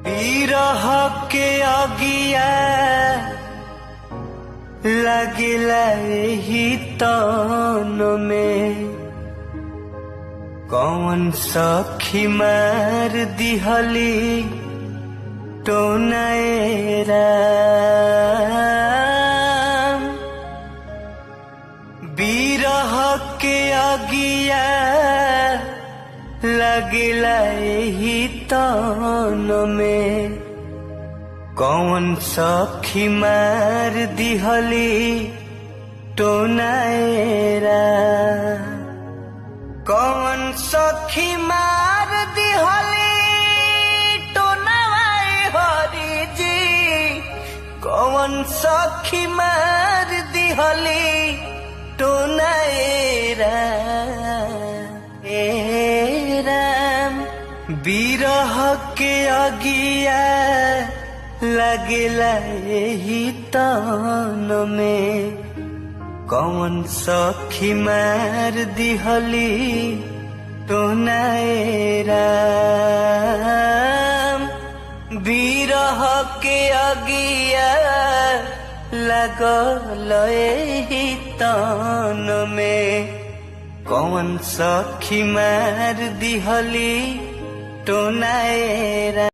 बिरह के अगिया लगिला एही तन में कौन सखी मार दिहली टोनाएरा बिरह के अगिया लगिला एही तन में कौन सखी मार दिहली टोनाएरा कौन सखी मार दिहली टोनाए हरि जी कौन सखी मार दिहली टोनाएरा बिरह के अगिया लगिला एही तन में कौन सखी मार दिहली टोनाएरा बिरह के अगिया लगल एही तन में कौन सखी मार दिहली टोनाएरा।